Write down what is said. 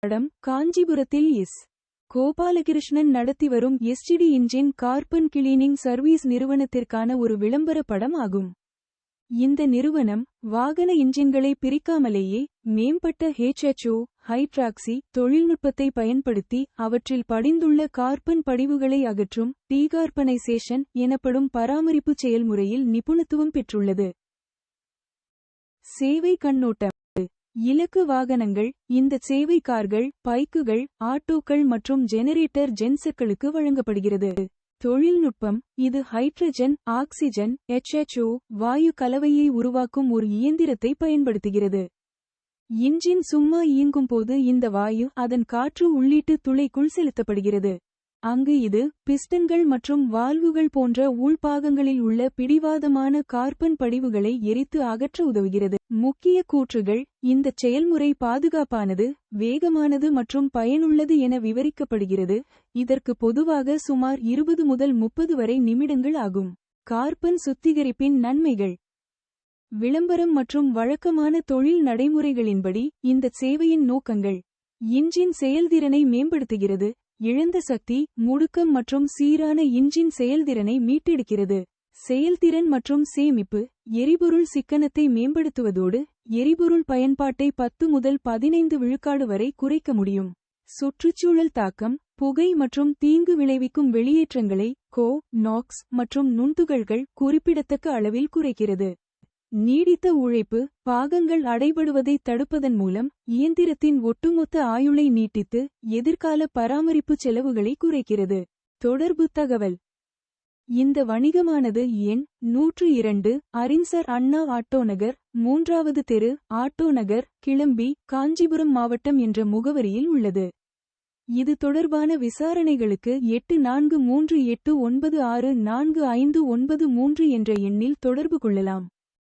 படம் காஞ்சிபுரத்தில் எஸ். கோபாலகிருஷ்ணன் நடத்தி வரும் STD engine carbon cleaning service நிறுவனத்திற்கான ஒரு விளம்பர படம் ஆகும். இந்த நிறுவனம் வாகன இன்ஜின்களை பிரிக்காமலேயே மேம்பட்ட HHO ஹைட்ராக்சி தொழில்நுட்பத்தை பயன்படுத்தி அவற்றில் படிந்துள்ள கார்பன் படிவுகளை அகற்றும் டீகார்பனைசேஷன் எனப்படும் பராமரிப்பு செயல்முறையில் நிபுணத்துவம் பெற்றுள்ளது. சேவை கண்ணோட்டம். இலக்கு வாகனங்கள். இந்த சேவை கார்கள், பைக்குகள், ஆட்டோக்கள் மற்றும் ஜெனரேட்டர் ஜென்செட்களுக்கு வழங்கப்படுகிறது. தொழில்நுட்பம். இது ஹைட்ரஜன், ஆக்சிஜன், HHO வாயு கலவையை உருவாக்கும் ஒரு இயந்திரத்தை பயன்படுத்துகிறது. இன்ஜின் சும்மா இயங்கும்போது இந்த வாயு அதன் காற்று உள்ளீட்டு துளைக்குள் செலுத்தப்படுகிறது. அங்கு இது பிஸ்டன்கள் மற்றும் வால்வுகள் போன்ற உள்பாகங்களில் உள்ள பிடிவாதமான கார்பன் படிவுகளை எரித்து அகற்ற உதவுகிறது. முக்கிய கூற்றுகள். இந்த செயல்முறை பாதுகாப்பானது, வேகமானது மற்றும் பயனுள்ளது என விவரிக்கப்படுகிறது. இதற்கு பொதுவாக சுமார் 20 முதல் 30 வரை நிமிடங்கள் ஆகும். கார்பன் சுத்திகரிப்பின் நன்மைகள். விளம்பரம் மற்றும் வழக்கமான தொழில் நடைமுறைகளின்படி இந்த சேவையின் நோக்கங்கள். இன்ஜின் செயல்திறனை மேம்படுத்துகிறது. இழந்த சக்தி, முடுக்கம் மற்றும் சீரான இன்ஜின் செயல்திறனை மீட்டெடுக்கிறது. செயல்திறன் மற்றும் சேமிப்பு. எரிபொருள் சிக்கனத்தை மேம்படுத்துவதோடு எரிபொருள் பயன்பாட்டை 10 முதல் 15 விழுக்காடு வரை குறைக்க முடியும். சுற்றுச்சூழல் தாக்கம். புகை மற்றும் தீங்கு விளைவிக்கும் வெளியேற்றங்களை NOx மற்றும் நுண்துகள்கள் குறிப்பிடத்தக்க அளவில் குறைக்கிறது. நீடித்த உழைப்பு. பாகங்கள் அடைபடுவதை தடுப்பதன் மூலம் இயந்திரத்தின் ஒட்டுமொத்த ஆயுளை நீட்டித்து எதிர்கால பராமரிப்பு செலவுகளை குறைக்கிறது. தொடர்பு தகவல். இந்த வணிகமானது எண் 102 அறிஞர் அண்ணா ஆட்டோநகர், 3வது தெரு, ஆட்டோநகர், கிளம்பி, காஞ்சிபுரம் மாவட்டம் என்ற முகவரியில் உள்ளது. இது தொடர்பான விசாரணைகளுக்கு 8438964593 என்ற எண்ணில் தொடர்பு கொள்ளலாம்.